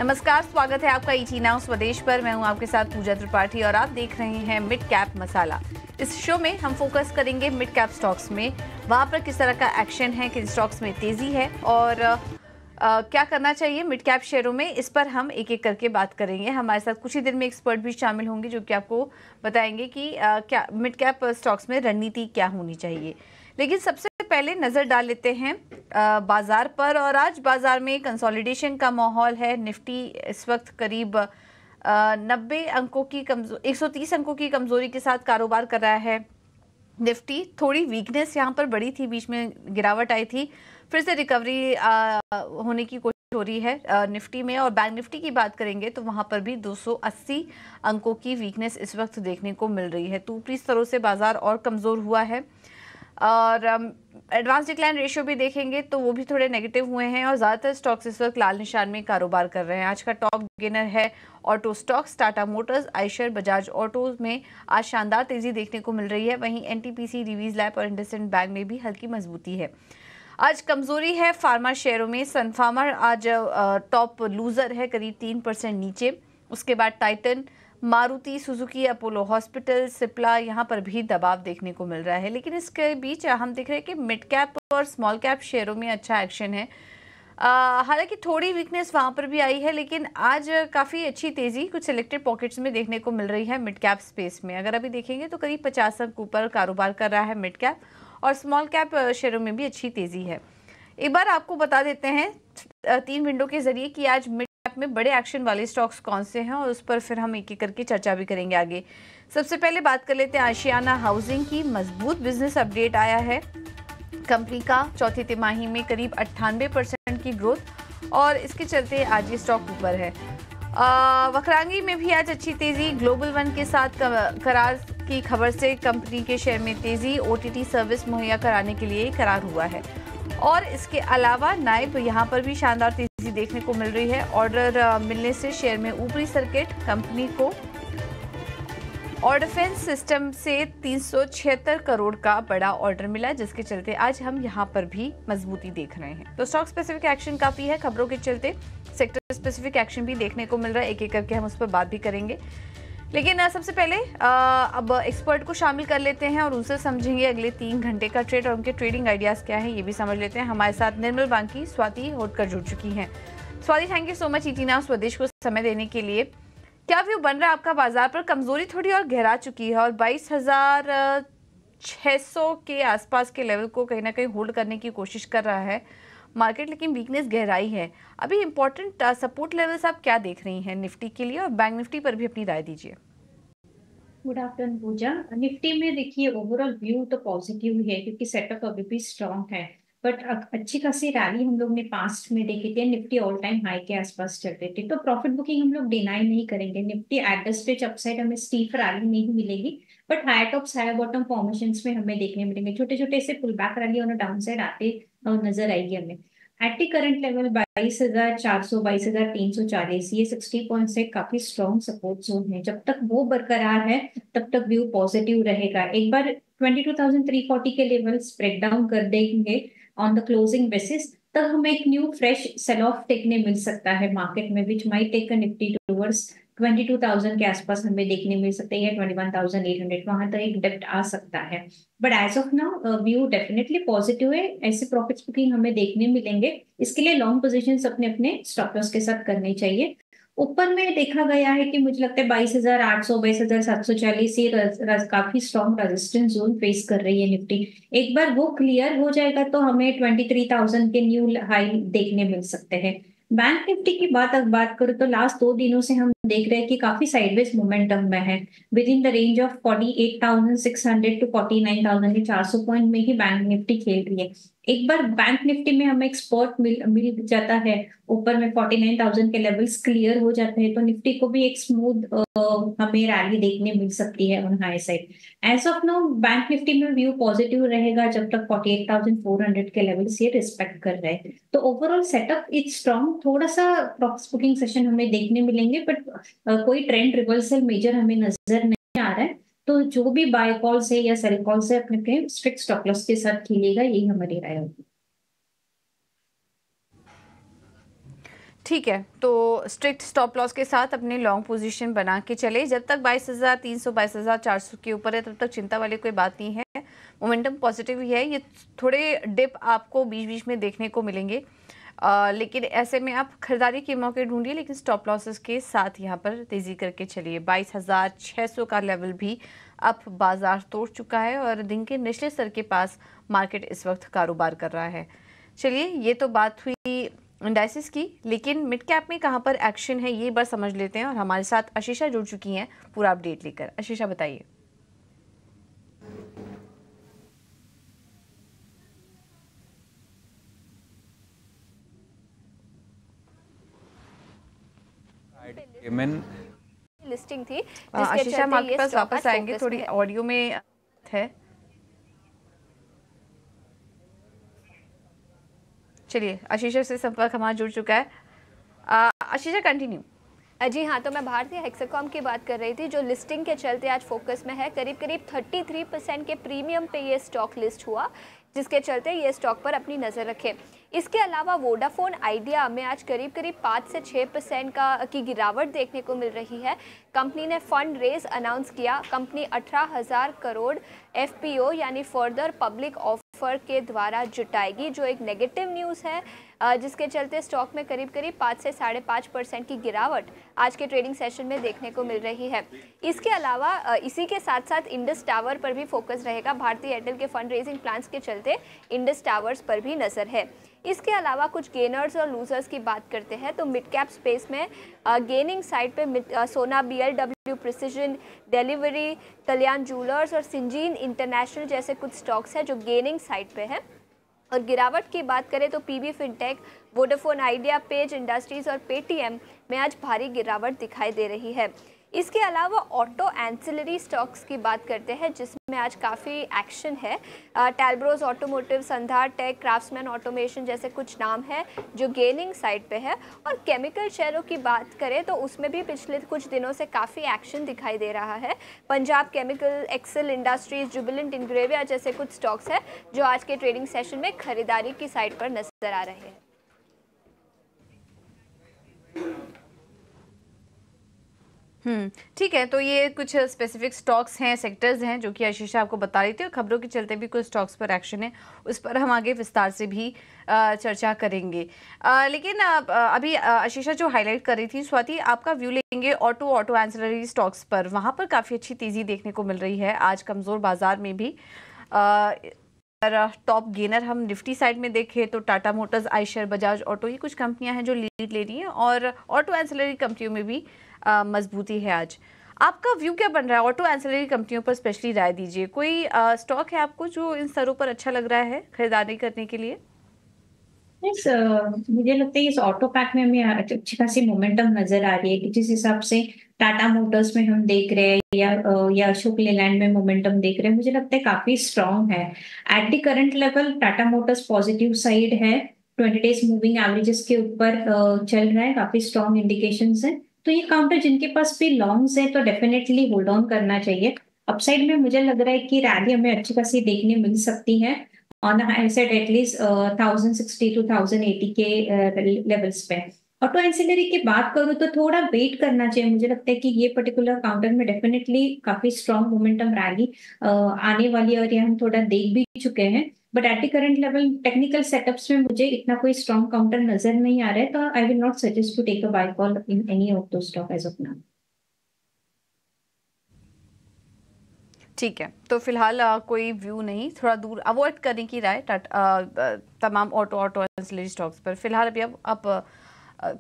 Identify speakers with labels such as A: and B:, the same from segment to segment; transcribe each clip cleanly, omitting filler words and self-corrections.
A: नमस्कार, स्वागत है आपका ईटी नाउ स्वदेश पर। मैं हूं आपके साथ पूजा त्रिपाठी और आप देख रहे हैं मिड कैप मसाला। इस शो में हम फोकस करेंगे मिड कैप स्टॉक्स में, वहां पर किस तरह का एक्शन है, किन स्टॉक्स में तेजी है और क्या करना चाहिए मिड कैप शेयरों में। इस पर हम एक एक करके बात करेंगे। हमारे साथ कुछ ही देर में एक्सपर्ट भी शामिल होंगे जो कि आपको बताएंगे कि क्या मिड कैप स्टॉक्स में रणनीति क्या होनी चाहिए। लेकिन सबसे पहले नजर डाल लेते हैं बाजार पर, और आज बाजार में कंसोलिडेशन का माहौल है। निफ्टी इस वक्त करीब 90 अंकों की 130 अंकों की कमजोरी के साथ कारोबार कर रहा है। निफ्टी थोड़ी वीकनेस यहाँ पर बड़ी थी, बीच में गिरावट आई थी, फिर से रिकवरी होने की कोशिश हो रही है निफ्टी में। और बैंक निफ्टी की बात करेंगे तो वहां पर भी 280 अंकों की वीकनेस इस वक्त देखने को मिल रही है। तो ऊपरी स्तरों से बाजार और कमजोर हुआ है। और एडवांस डिक्लाइन रेशियो भी देखेंगे तो वो भी थोड़े नेगेटिव हुए हैं और ज़्यादातर स्टॉक्स इस वक्त लाल निशान में कारोबार कर रहे हैं। आज का टॉप गेनर है auto stocks. Tata Motors, Eicher, Bajaj autos में आज शानदार तेजी देखने को मिल रही है। वहीं एनटीपीसी, डिवीज लैब और इंडसइंड बैंक में भी हल्की मजबूती है। आज कमजोरी है फार्मा शेयरों में। सन फार्मा आज टॉप लूजर है, करीब 3% नीचे। उसके बाद Titan, Maruti Suzuki, Apollo hospital, Cipla, यहाँ पर भी दबाव देखने को मिल रहा है। लेकिन इसके बीच हम देख रहे हैं कि मिड कैप और स्मॉल कैप शेयरों में अच्छा एक्शन है। हालांकि थोड़ी वीकनेस वहां पर भी आई है, लेकिन आज काफ़ी अच्छी तेज़ी कुछ सिलेक्टेड पॉकेट्स में देखने को मिल रही है मिड कैप स्पेस में। अगर अभी देखेंगे तो करीब 50 अंक ऊपर कारोबार कर रहा है मिड कैप, और स्मॉल कैप शेयरों में भी अच्छी तेज़ी है। एक बार आपको बता देते हैं 3 विंडो के जरिए कि आज मिड कैप में बड़े एक्शन वाले स्टॉक्स कौन से हैं, और उस पर फिर हम एक एक करके चर्चा भी करेंगे आगे। सबसे पहले बात कर लेते हैं आशियाना हाउसिंग की। मजबूत बिजनेस अपडेट आया है कंपनी का। चौथी तिमाही में करीब 98% की ग्रोथ, और इसके चलते आज ये स्टॉक ऊपर है। वक्रांगी में भी आज अच्छी तेजी। ग्लोबल वन के साथ करार की खबर से कंपनी के शेयर में तेजी। ओटीटी सर्विस मुहैया कराने के लिए करार हुआ है। और इसके अलावा नाइब, यहाँ पर भी शानदार तेजी देखने को मिल रही है। ऑर्डर मिलने से शेयर में ऊपरी सर्किट। कंपनी को ऑर्डिफेंस सिस्टम से 376 करोड़ का बड़ा ऑर्डर मिला, जिसके चलते आज हम यहाँ पर भी मजबूती देख रहे हैं। तो स्टॉक स्पेसिफिक एक्शन काफी है खबरों के चलते। सेक्टर स्पेसिफिक एक्शन भी देखने को मिल रहा है, एक एक करके हम उस पर बात भी करेंगे। लेकिन सबसे पहले अब एक्सपर्ट को शामिल कर लेते हैं और उनसे समझेंगे अगले 3 घंटे का ट्रेड और उनके ट्रेडिंग आइडियाज क्या है ये भी समझ लेते हैं। हमारे साथ निर्मल बैंक की स्वाति होटकर जुड़ चुकी हैं। Swati, thank you so much ET now स्वदेश को समय देने के लिए। क्या व्यू बन रहा है आपका बाजार पर? कमजोरी थोड़ी और गहरा चुकी है और 22,600 के आसपास के लेवल को कहीं ना कहीं होल्ड करने की कोशिश कर रहा है मार्केट, लेकिन वीकनेस गहराई है। अभी इंपॉर्टेंट सपोर्ट लेवल्स आप क्या देख रही हैं निफ्टी के लिए, और बैंक निफ्टी पर भी अपनी राय दीजिए।
B: गुड आफ्टरनून पूजा। निफ्टी में देखिए ओवरऑल व्यू तो पॉजिटिव ही है क्योंकि सेटअप अभी भी स्ट्रांग है, बट अच्छी खासी रैली हम लोग ने पास्ट में देखी थी। निफ्टी ऑल टाइम हाई के आसपास चल रही थी, तो प्रॉफिट बुकिंग हम लोग डिनाई नहीं करेंगे। Nifty at the stage upside हमें स्टीफ रैली नहीं मिलेगी, but high tops high bottom formations में हमें देखने मिलेंगे। छोटे छोटे से पुल बैक रैली और डाउन साइड आते नजर आएगी हमें। एट दी करंट लेवल 22,400 22,340 ये 60 पॉइंट से काफी स्ट्रॉन्ग सपोर्ट जोन है। जब तक वो बरकरार है तब तक व्यू पॉजिटिव रहेगा। एक बार 22,340 के लेवल्स ब्रेक डाउन कर देंगे ऑन द क्लोजिंग बेसिस, तब हमें एक न्यू फ्रेश सेल ऑफ देखने मिल सकता है मार्केट में, which might take a Nifty towards 22,000 के आसपास हमें देखने मिल सकते हैं, 21,800 वहां तक एक डिप्ट आ सकता है। But as of now view definitely positive है। ऐसे प्रॉफिट्स बुकिंग हमें देखने मिलेंगे। इसके लिए लॉन्ग पोजीशंस अपने अपने स्टॉप लॉस के साथ करनी चाहिए। ऊपर में देखा गया है कि मुझे लगता है 22,800 22,740 ये काफी स्ट्रॉन्ग रेजिस्टेंस जोन फेस कर रही है निफ्टी। एक बार वो क्लियर हो जाएगा तो हमें 23,000 के न्यू हाई देखने मिल सकते हैं। बैंक निफ्टी की बात करूं तो लास्ट 2 दिनों से हम देख रहे हैं कि काफी साइडवेज मोमेंटम में है। Within the range of 48,600 to 49,000 400 point में ही बैंक निफ्टी खेल रही है। एक बार बैंक निफ्टी में हमें एक्सपोर्ट मिल जाता है, ऊपर में 49,000 के लेवल्स क्लियर हो जाते हैं, तो निफ्टी को भी एक स्मूथ हमें रैली देखने मिल सकती है on high side. As of now bank Nifty में व्यू पॉजिटिव रहेगा जब तक 48,400 के लेवल्स ये रिस्पेक्ट कर रहे हैं। तो ओवरऑल सेटअप इज स्ट्रॉन्ग। थोड़ा सा प्रॉफिट बुकिंग सेशन हमें देखने मिलेंगे, बट कोई ट्रेंड रिवर्सल मेजर हमें नजर नहीं आ रहा है। तो जो भी बाय कॉल से या सेल कॉल से अपने अपने स्ट्रिक्ट स्टॉप लॉस के साथ खेलेगा, यही हमारी राय होगी।
A: ठीक है, तो स्ट्रिक्ट स्टॉप लॉस के साथ अपने लॉन्ग पोजीशन बना के चले। जब तक 22,300 22,400 के ऊपर है तब तक चिंता वाली कोई बात नहीं है। मोमेंटम पॉजिटिव ही है। ये थोड़े डिप आपको बीच बीच में देखने को मिलेंगे, लेकिन ऐसे में आप खरीदारी के मौके ढूंढिए, लेकिन स्टॉप लॉसेस के साथ यहाँ पर तेजी करके चलिए। 22,600 का लेवल भी अब बाजार तोड़ चुका है और दिन के निचले स्तर के पास मार्केट इस वक्त कारोबार कर रहा है। चलिए, ये तो बात हुई इंडाइसिस की, लेकिन मिड कैप में कहां पर एक्शन है ये बार समझ लेते हैं। और हमारे साथ आशीषा जुड़ चुकी हैं पूरा अपडेट लेकर। आशीषा, बताइए।
C: लिस्टिंग थी
A: आशीषा, हम आपके पास वापस आएंगे, थोड़ी ऑडियो में है। चलिए, आशीषा से संपर्क हमारा जुड़ चुका है। आशीषा, कंटिन्यू।
C: जी हाँ, तो मैं भारतीय हेक्साकॉम की बात कर रही थी, जो लिस्टिंग के चलते आज फोकस में है। करीब करीब 33% के प्रीमियम पे ये स्टॉक लिस्ट हुआ, जिसके चलते ये स्टॉक पर अपनी नज़र रखें। इसके अलावा वोडाफोन आइडिया में आज करीब करीब 5 से 6% की गिरावट देखने को मिल रही है। कंपनी ने फंड रेज अनाउंस किया। कंपनी 18,000 करोड़ FPO यानी फर्दर पब्लिक ऑफर के द्वारा जुटाएगी, जो एक नेगेटिव न्यूज़ है, जिसके चलते स्टॉक में करीब करीब 5 से 5.5% की गिरावट आज के ट्रेडिंग सेशन में देखने को मिल रही है। इसके अलावा इसी के साथ साथ इंडस टावर पर भी फोकस रहेगा। भारतीय एयरटेल के फंड रेजिंग प्लान्स के चलते इंडस टावर्स पर भी नज़र है। इसके अलावा कुछ गेनर्स और लूजर्स की बात करते हैं, तो मिड कैप स्पेस में गेनिंग साइड पे सोना BLW प्रिसिजन डिलीवरी, कल्याण ज्वेलर्स और सिंजीन इंटरनेशनल जैसे कुछ स्टॉक्स हैं जो गेनिंग साइड पे हैं। और गिरावट की बात करें तो PB fintech, Vodafone idea, page industries और पेटीएम में आज भारी गिरावट दिखाई दे रही है। इसके अलावा ऑटो एंसिलरी स्टॉक्स की बात करते हैं, जिसमें आज काफ़ी एक्शन है। टैलब्रोज ऑटोमोटिव, संधार टेक, क्राफ्ट्समैन ऑटोमेशन जैसे कुछ नाम हैं जो गेनिंग साइड पे है। और केमिकल शेयरों की बात करें तो उसमें भी पिछले कुछ दिनों से काफ़ी एक्शन दिखाई दे रहा है। Punjab chemical, Excel Industries, Jubilant Ingrevia जैसे कुछ स्टॉक्स हैं जो आज के ट्रेडिंग सेशन में खरीदारी की साइड पर नजर आ रहे हैं।
A: ठीक है, तो ये कुछ स्पेसिफिक स्टॉक्स हैं, सेक्टर्स हैं जो कि आशीषा आपको बता रही थी, और खबरों के चलते भी कुछ स्टॉक्स पर एक्शन है, उस पर हम आगे विस्तार से भी चर्चा करेंगे। लेकिन अभी आशीषा जो हाईलाइट कर रही थी, स्वाति आपका व्यू लेंगे ऑटो एंसिलरी स्टॉक्स पर। वहाँ पर काफ़ी अच्छी तेज़ी देखने को मिल रही है आज कमज़ोर बाजार में भी। टॉप गेनर हम निफ्टी साइड में देखें तो टाटा मोटर्स, आइशर, बजाज ऑटो, ये कुछ कंपनियां हैं जो लीड ले रही हैं, और ऑटो एंसिलरी कंपनियों में भी मजबूती है आज। आपका व्यू क्या बन रहा है ऑटो एंसिलरी कंपनियों पर? स्पेशली राय दीजिए, कोई स्टॉक है आपको जो इन स्तरों पर अच्छा लग रहा है खरीदारी करने के लिए?
B: यस, मुझे लगता है इस ऑटो पैक में हमें अच्छी खासी मोमेंटम नजर आ रही है कि जिस हिसाब से टाटा मोटर्स में हम देख रहे हैं या अशोक लेलैंड में मोमेंटम देख रहे हैं, मुझे लगता है काफी स्ट्रांग है। At the current level Tata Motors positive side है, 20 डेज मूविंग एवरेजेस के ऊपर चल रहा है, काफी स्ट्रांग इंडिकेशंस है। तो ये काउंटर जिनके पास भी लॉन्ग्स है तो डेफिनेटली होल्ड ऑन करना चाहिए। अपसाइड में मुझे लग रहा है कि रैली हमें अच्छी खासी देखने मिल सकती है on high side at least 1060 to 1080 के लेवल्स पे। ऑटो एंसिलरी की बात करूँ तो थोड़ा वेट करना चाहिए। मुझे लगता है कि ये पर्टिकुलर काउंटर में डेफिनेटली काफी स्ट्रॉन्ग मोमेंटम रैली आने वाली है, और ये हम थोड़ा देख भी चुके हैं। But at the current level technical setups में मुझे इतना कोई स्ट्रॉन्ग काउंटर नजर नहीं आ रहा है, तो I will not suggest to take a buy call in any of दो स्टॉक एज ऑफ नाउ।
A: ठीक है, तो फिलहाल कोई व्यू नहीं, थोड़ा दूर अवॉइड करने की राय तमाम ऑटो एंसिलरी स्टॉक्स पर फिलहाल। अभी अब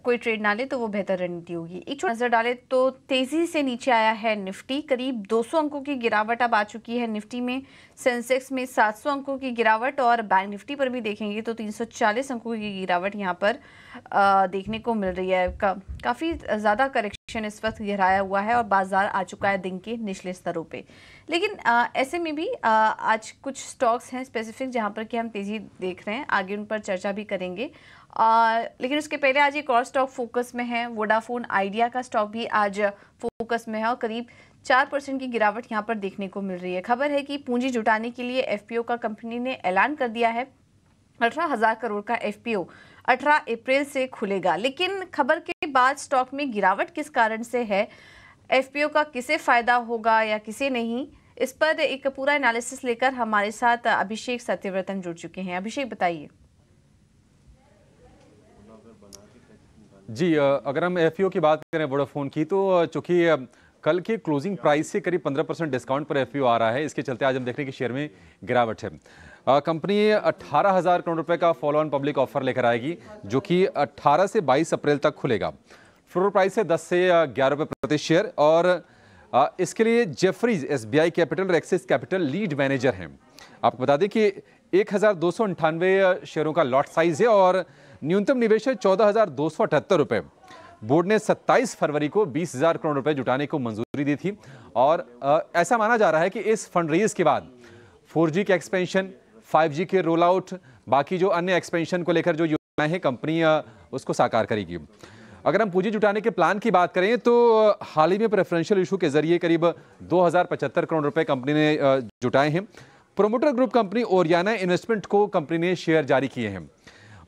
A: कोई ट्रेड ना ले तो वो बेहतर रणनीति होगी। एक छोटी नजर डाले तो तेजी से नीचे आया है निफ्टी, करीब 200 अंकों की गिरावट अब आ चुकी है निफ्टी में। सेंसेक्स में 700 अंकों की गिरावट, और बैंक निफ्टी पर भी देखेंगे तो 340 अंकों की गिरावट यहाँ पर देखने को मिल रही है। काफ़ी ज़्यादा करेक्शन इस वक्त गहराया हुआ है और बाजार आ चुका है दिन के निचले स्तरों पे। लेकिन ऐसे में भी आज कुछ स्टॉक्स हैं स्पेसिफिक जहाँ पर कि हम तेज़ी देख रहे हैं, आगे उन पर चर्चा भी करेंगे। लेकिन उसके पहले आज एक और स्टॉक फोकस में है, वोडाफोन आइडिया का स्टॉक भी आज फोकस में है, और करीब 4% की गिरावट यहाँ पर देखने को मिल रही है। खबर है कि पूंजी जुटाने के लिए FPO का कंपनी ने ऐलान कर दिया है। 18,000 करोड़ का FPO 18 अप्रैल से खुलेगा, लेकिन खबर के बाद स्टॉक में गिरावट किस कारण से है, एफपीओ का किसे फायदा होगा या किसे नहीं, इस पर एक पूरा एनालिसिस लेकर हमारे साथ अभिषेक सत्यव्रतन जुड़ चुके हैं। अभिषेक बताइए।
D: जी, अगर हम एफपीओ की बात करें वोडाफोन की, तो चूंकि कल के क्लोजिंग प्राइस से करीब 15% डिस्काउंट पर एफपीओ आ रहा है, इसके चलते आज हम देख रहे हैं कि शेयर में गिरावट है। कंपनी 18,000 करोड़ रुपए का फॉलो ऑन पब्लिक ऑफर लेकर आएगी, जो कि 18 से 22 अप्रैल तक खुलेगा। फ्लोर प्राइस है 10 से 11 रुपए प्रति शेयर, और इसके लिए जेफरीज, एसबीआई कैपिटल और एक्सिस कैपिटल लीड मैनेजर हैं। आपको बता दें कि 1,298 शेयरों का लॉट साइज है और न्यूनतम निवेश है 14,278 रुपए। बोर्ड ने 27 फरवरी को 20,000 करोड़ रुपए जुटाने को मंजूरी दी थी, और ऐसा माना जा रहा है कि इस फंड रेज के बाद 4G के एक्सपेंशन, 5G के रोल आउट, बाकी जो अन्य एक्सपेंशन को लेकर जो योजनाएं हैं कंपनी उसको साकार करेगी। अगर हम पूंजी जुटाने के प्लान की बात करें तो हाल ही में प्रेफरेंशियल इशू के जरिए करीब 2,075 करोड़ रुपए कंपनी ने जुटाए हैं। Promoter group company Oriana investment को कंपनी ने शेयर जारी किए हैं।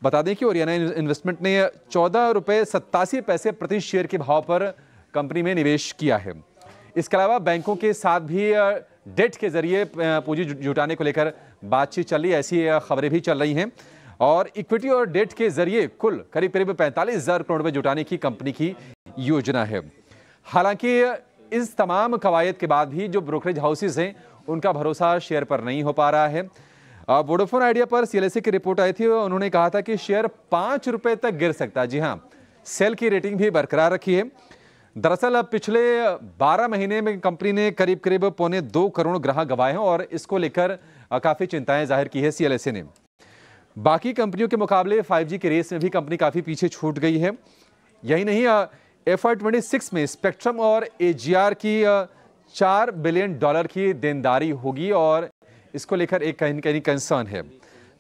D: बता दें कि ओरियाना इन्वेस्टमेंट ने 14 रुपए 87 पैसे प्रति शेयर के भाव पर कंपनी में निवेश किया है। इसके अलावा बैंकों के साथ भी डेट के जरिए पूंजी जुटाने को लेकर बातचीत चल रही है, ऐसी खबरें भी चल रही हैं, और इक्विटी और डेट के जरिए कुल करीब 45,000 करोड़ रुपए जुटाने की कंपनी की योजना है। हालांकि इस तमाम कवायद के बाद भी जो ब्रोकरेज हाउसेज हैं उनका भरोसा शेयर पर नहीं हो पा रहा है। वोडाफोन आइडिया पर सीएलएसए की रिपोर्ट आई थी, उन्होंने कहा था कि शेयर 5 रुपए तक गिर सकता है। जी हां, सेल की रेटिंग भी बरकरार रखी है। दरअसल अब पिछले 12 महीने में कंपनी ने करीब 2.25 करोड़ ग्राहक गंवाए हैं, और इसको लेकर काफी चिंताएं जाहिर की है सीएलएसए ने। बाकी कंपनियों के मुकाबले 5G के रेस में भी कंपनी काफी पीछे छूट गई है। यही नहीं, FY26 में स्पेक्ट्रम और AGR की $4 बिलियन की देनदारी होगी, और इसको लेकर एक कहीं कंसर्न है।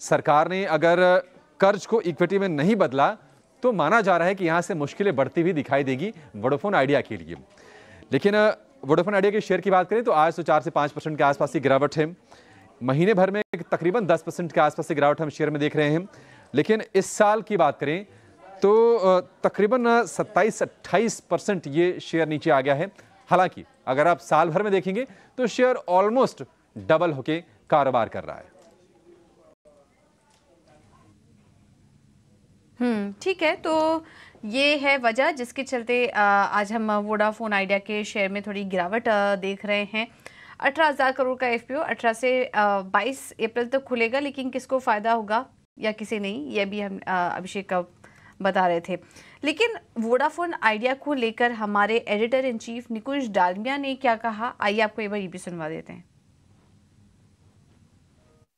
D: सरकार ने अगर कर्ज को इक्विटी में नहीं बदला तो माना जा रहा है कि यहां से मुश्किलें बढ़ती हुई दिखाई देगी वोडाफोन आइडिया के लिए। लेकिन वोडाफोन आइडिया के शेयर की बात करें तो आज तो 4 से 5% के आसपास की गिरावट है। महीने भर में तकरीबन 10% के आसपास की गिरावट हम शेयर में देख रहे हैं। लेकिन इस साल की बात करें तो तकरीबन 27-28% ये शेयर नीचे आ गया है। हालांकि अगर आप साल भर में देखेंगे तो शेयर ऑलमोस्ट डबल होके कारोबार कर रहा है।
A: ठीक है, तो ये है वजह जिसके चलते आज हम वोडाफोन आइडिया के शेयर में थोड़ी गिरावट देख रहे हैं। 18,000 करोड़ का एफपीओ 18 से 22 अप्रैल तक खुलेगा, लेकिन किसको फायदा होगा या किसे नहीं, ये भी हम अभिषेक का बता रहे थे। लेकिन वोडाफोन आइडिया को लेकर हमारे एडिटर इन चीफ निकुंज डालमिया ने क्या कहा, आइए आपको एक बार ये भी सुनवा देते हैं।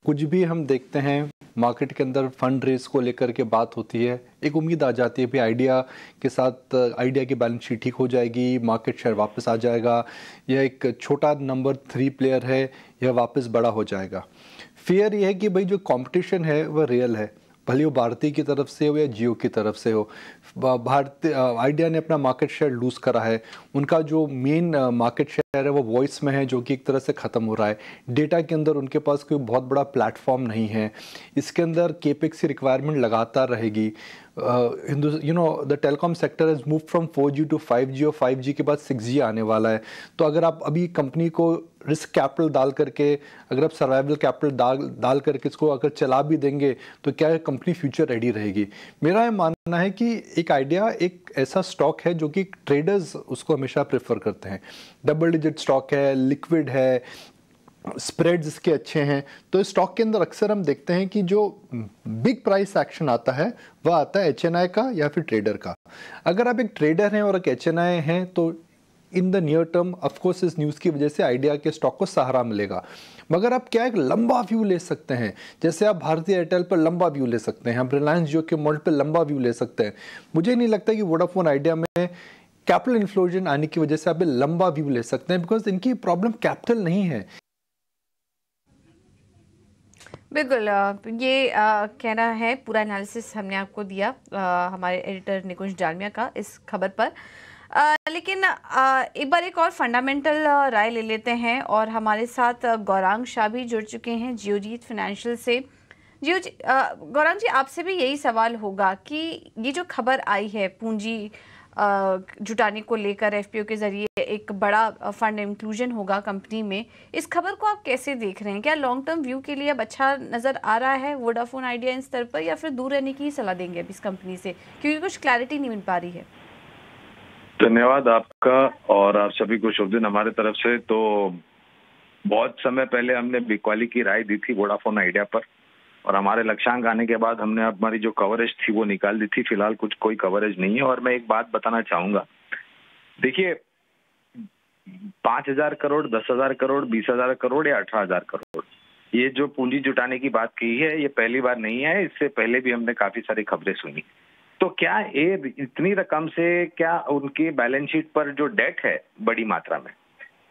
E: कुछ भी हम देखते हैं मार्केट के अंदर फंड रेस को लेकर के बात होती है, एक उम्मीद आ जाती है भी आइडिया के साथ आइडिया की बैलेंस शीट ठीक हो जाएगी, मार्केट शेयर वापस आ जाएगा, यह एक छोटा नंबर 3 प्लेयर है, यह वापस बड़ा हो जाएगा। फियर यह है कि भाई जो कंपटीशन है वह रियल है, भले वो भारती की तरफ से हो या जियो की तरफ से हो। भारतीय आइडिया ने अपना मार्केट शेयर लूज करा है, उनका जो मेन मार्केट शेयर है वो वॉइस में है, जो कि एक तरह से ख़त्म हो रहा है। डेटा के अंदर उनके पास कोई बहुत बड़ा प्लेटफॉर्म नहीं है, इसके अंदर केपेक्स की रिक्वायरमेंट लगातार रहेगी। The telecom sector has moved from 4G to 5G, और 5G के बाद 6G आने वाला है। तो अगर आप अभी कंपनी को रिस्क कैपिटल डाल करके, अगर आप सर्वाइवल कैपिटल डाल करके इसको अगर चला भी देंगे तो क्या कंपनी फ्यूचर रेडी रहेगी। मेरा ये मानना है कि एक आइडिया एक ऐसा स्टॉक है जो कि ट्रेडर्स उसको हमेशा प्रेफर करते हैं। डबल डिजिट स्टॉक है, लिक्विड है, स्प्रेड्स इसके अच्छे हैं। तो इस स्टॉक के अंदर अक्सर हम देखते हैं कि जो बिग प्राइस एक्शन आता है वह आता है HNI का या फिर ट्रेडर का। अगर आप एक ट्रेडर हैं और एक HNI हैं तो in the near term of course इस न्यूज़ की वजह से आइडिया के स्टॉक को सहारा मिलेगा। मगर आप क्या एक लंबा व्यू ले सकते हैं, जैसे आप भारतीय एयरटेल पर लंबा व्यू ले सकते हैं, आप रिलायंस जियो के मॉडल पर लंबा व्यू ले सकते हैं। मुझे नहीं लगता कि वोडाफोन आइडिया में कैपिटल इन्फ्लोजन आने की वजह से आप लंबा व्यू ले सकते हैं, बिकॉज इनकी प्रॉब्लम कैपिटल नहीं है।
A: बिल्कुल, ये कहना है, पूरा एनालिसिस हमने आपको दिया हमारे एडिटर निकुंज डालमिया का इस खबर पर। लेकिन एक बार एक और फंडामेंटल राय ले लेते हैं, और हमारे साथ गौरांग शाह भी जुड़ चुके हैं जियोजीत फाइनेंशियल से। गौरांग जी, आपसे भी यही सवाल होगा कि ये जो खबर आई है पूंजी जुटाने को लेकर एफपीओ के जरिए एक बड़ा फंड इंक्लूजन होगा कंपनी में, इस खबर को आप कैसे देख रहे हैं? क्या लॉन्ग टर्म व्यू के लिए अब अच्छा नजर आ रहा है वोडाफोन आइडिया इन स्तर पर, या फिर दूर रहने की ही सलाह देंगे अब इस कंपनी से, क्योंकि कुछ क्लैरिटी नहीं मिल पा रही है?
F: धन्यवाद आपका और आप सभी को शुभ दिन हमारे तरफ से। तो बहुत समय पहले हमने बिकवाली की राय दी थी वोडाफोन आइडिया पर, और हमारे लक्ष्यांक आने के बाद हमने हमारी जो कवरेज थी वो निकाल दी थी। फिलहाल कोई कवरेज नहीं है। और मैं एक बात बताना चाहूंगा, देखिए 5,000 करोड़, 10,000 करोड़, 20,000 करोड़ या 18,000 करोड़, ये जो पूंजी जुटाने की बात की है ये पहली बार नहीं है। इससे पहले भी हमने काफी सारी खबरें सुनी। तो क्या ये इतनी रकम से क्या उनकी बैलेंस शीट पर जो डेट है बड़ी मात्रा में,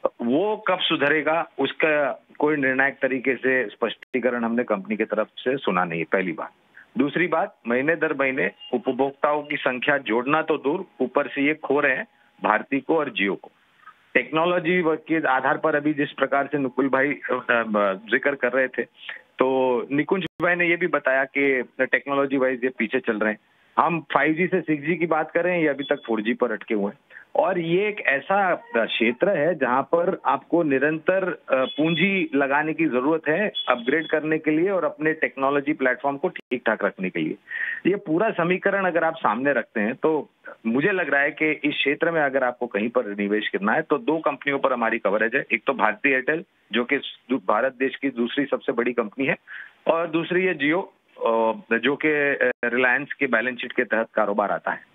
F: वो कब सुधरेगा, उसका कोई निर्णायक तरीके से स्पष्टीकरण हमने कंपनी की तरफ से सुना नहीं, पहली बात। दूसरी बात, महीने दर महीने उपभोक्ताओं की संख्या जोड़ना तो दूर, ऊपर से ये खो रहे हैं भारती को और जियो को। टेक्नोलॉजी के आधार पर अभी जिस प्रकार से नुकुल भाई जिक्र कर रहे थे, तो निकुंज भाई ने ये भी बताया कि टेक्नोलॉजी वाइज ये पीछे चल रहे हैं। हम 5G से 6G की बात करें, ये अभी तक 4G पर अटके हुए हैं। और ये एक ऐसा क्षेत्र है जहां पर आपको निरंतर पूंजी लगाने की जरूरत है अपग्रेड करने के लिए और अपने टेक्नोलॉजी प्लेटफॉर्म को ठीक ठाक रखने के लिए। ये पूरा समीकरण अगर आप सामने रखते हैं तो मुझे लग रहा है कि इस क्षेत्र में अगर आपको कहीं पर निवेश करना है तो दो कंपनियों पर हमारी कवरेज है। एक तो भारती एयरटेल जो कि भारत देश की दूसरी सबसे बड़ी कंपनी है, और दूसरी है जियो जो कि रिलायंस के बैलेंस शीट के तहत कारोबार आता है।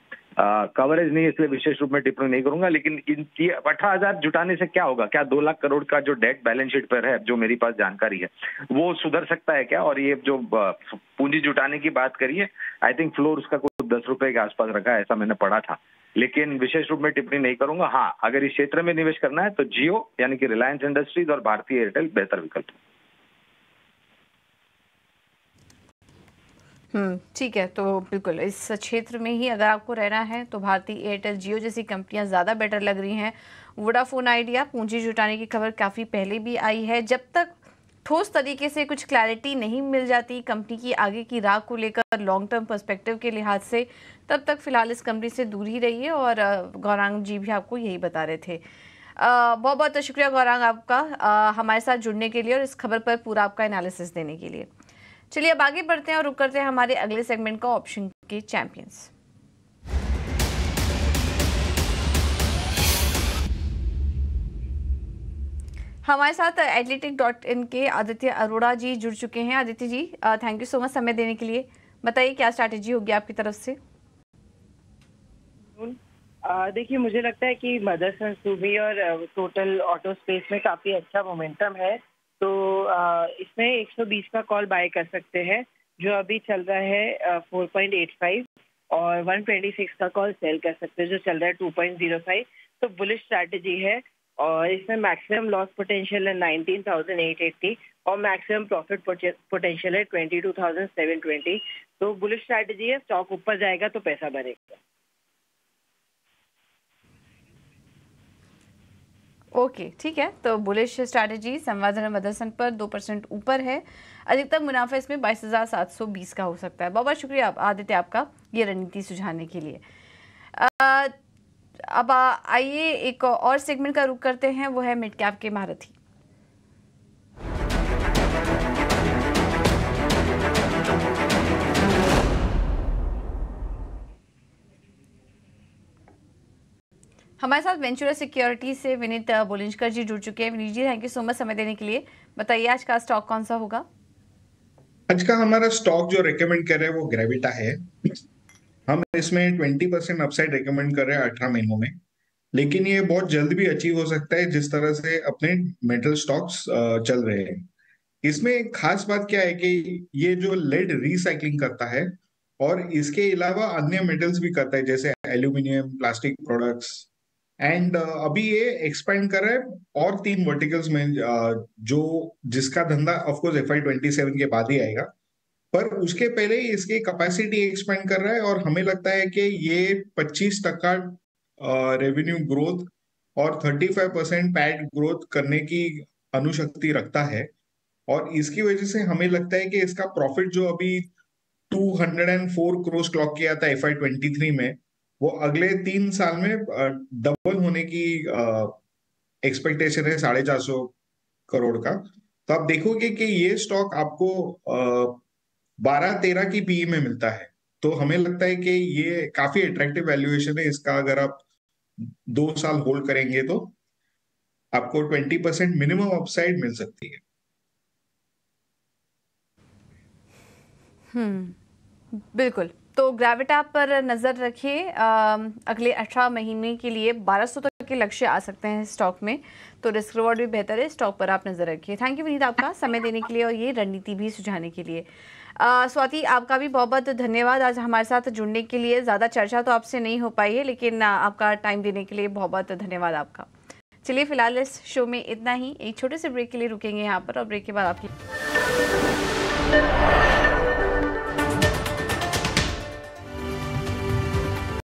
F: कवरेज नहीं, इसलिए विशेष रूप में टिप्पणी नहीं करूंगा। लेकिन 18,000 जुटाने से क्या होगा? क्या 2 लाख करोड़ का जो डेट बैलेंस शीट पर है, जो मेरी पास जानकारी है, वो सुधर सकता है क्या? और ये जो पूंजी जुटाने की बात करिए, आई थिंक फ्लोर उसका कुछ 10 रुपए के आसपास रखा है, ऐसा मैंने पढ़ा था। लेकिन विशेष रूप में टिप्पणी नहीं करूंगा। हाँ, अगर इस क्षेत्र में निवेश करना है तो जियो यानी कि रिलायंस इंडस्ट्रीज और भारतीय एयरटेल बेहतर विकल्प है।
A: ठीक है। तो बिल्कुल इस क्षेत्र में ही अगर आपको रहना है तो भारती एयरटेल, जियो जैसी कंपनियां ज़्यादा बेटर लग रही हैं। वोडाफोन आइडिया पूंजी जुटाने की खबर काफ़ी पहले भी आई है। जब तक ठोस तरीके से कुछ क्लैरिटी नहीं मिल जाती कंपनी की आगे की राह को लेकर लॉन्ग टर्म पर्सपेक्टिव के लिहाज से, तब तक फिलहाल इस कंपनी से दूर ही रहिए। और गौरांग जी भी आपको यही बता रहे थे। बहुत बहुत शुक्रिया गौरांग आपका हमारे साथ जुड़ने के लिए और इस खबर पर पूरा आपका एनालिसिस देने के लिए। चलिए अब आगे बढ़ते हैं और रुक करते हैं हमारे अगले सेगमेंट का, ऑप्शन के चैंपियंस। हमारे साथ Athletic.in के आदित्य अरोड़ा जी जुड़ चुके हैं। Aditya ji, thank you so much समय देने के लिए। बताइए क्या स्ट्रैटेजी होगी आपकी तरफ से?
G: देखिए, मुझे लगता है कि मदरसन सूबी और टोटल ऑटो स्पेस में काफ़ी अच्छा मोमेंटम है। तो इसमें 120 का कॉल बाय कर सकते हैं जो अभी चल रहा है 4.85, और 126 का कॉल सेल कर सकते हैं जो चल रहा है 2.05। तो बुलिश स्ट्रैटेजी है और इसमें मैक्सिमम लॉस पोटेंशियल है 19,880 और मैक्सिमम प्रॉफिट पोटेंशियल है 22,720। तो बुलिश स्ट्रैटेजी है, स्टॉक ऊपर जाएगा तो पैसा बनेगा।
A: ओके, ठीक है। तो बुलिश स्ट्रैटेजी संवादन मदरसन पर 2% ऊपर है। अधिकतम मुनाफा इसमें 22,720 का हो सकता है। बहुत बहुत शुक्रिया आदित्य आपका ये रणनीति सुझाने के लिए। अब आइए एक और सेगमेंट का रुख करते हैं, वो है मिड कैप के महारथी। हमारे साथ वेंचुरा सिक्योरिटी से विनीत बोलिंजकर जी जुड़ चुके हैं। विनीत जी, थैंक यू सो मच समय देने के लिए। बताइए आज का स्टॉक कौन सा होगा?
H: आज का हमारा स्टॉक जो रेकमेंड कर रहे हैं वो ग्रेविटा है। हम इसमें 20% अपसाइड रेकमेंड कर रहे हैं 18 महीनों में, लेकिन ये बहुत जल्द भी अचीव हो सकता है जिस तरह से अपने मेटल स्टॉक्स चल रहे हैं। इसमें एक खास बात क्या है कि ये जो लेड रिसाइकलिंग करता है और इसके अलावा अन्य मेटल्स भी करता है जैसे एल्यूमिनियम, प्लास्टिक प्रोडक्ट्स, एंड अभी ये एक्सपेंड कर रहा है और 3 वर्टिकल्स में जो जिसका धंधा ऑफकोर्स FY27 के बाद ही आएगा, पर उसके पहले ही इसकी कैपेसिटी एक्सपेंड कर रहा है और हमें लगता है कि ये 25% रेवेन्यू ग्रोथ और 35% पैट ग्रोथ करने की अनुशक्ति रखता है। और इसकी वजह से हमें लगता है कि इसका प्रॉफिट जो अभी 204 करोड़ क्लॉक किया था FY23 में, वो अगले 3 साल में डबल होने की एक्सपेक्टेशन है 450 करोड़ का। तो आप देखोगे कि ये स्टॉक आपको 12-13 की पीई में मिलता है। तो हमें लगता है कि ये काफी अट्रैक्टिव वैल्यूएशन है इसका। अगर आप 2 साल होल्ड करेंगे तो आपको 20% मिनिमम अपसाइड मिल सकती है।
A: बिल्कुल। तो ग्रेविटा पर नज़र रखिए। अगले 18 महीने के लिए 1200 तक के लक्ष्य आ सकते हैं स्टॉक में, तो रिस्क रिवॉर्ड भी बेहतर है। स्टॉक पर आप नज़र रखिए। थैंक यू विनीत आपका समय देने के लिए और ये रणनीति भी सुझाने के लिए। स्वाति, आपका भी बहुत बहुत धन्यवाद आज हमारे साथ जुड़ने के लिए। ज़्यादा चर्चा तो आपसे नहीं हो पाई है, लेकिन आपका टाइम देने के लिए बहुत बहुत धन्यवाद आपका। चलिए फिलहाल इस शो में इतना ही। एक छोटे से ब्रेक के लिए रुकेंगे यहाँ पर और ब्रेक के बाद आपकी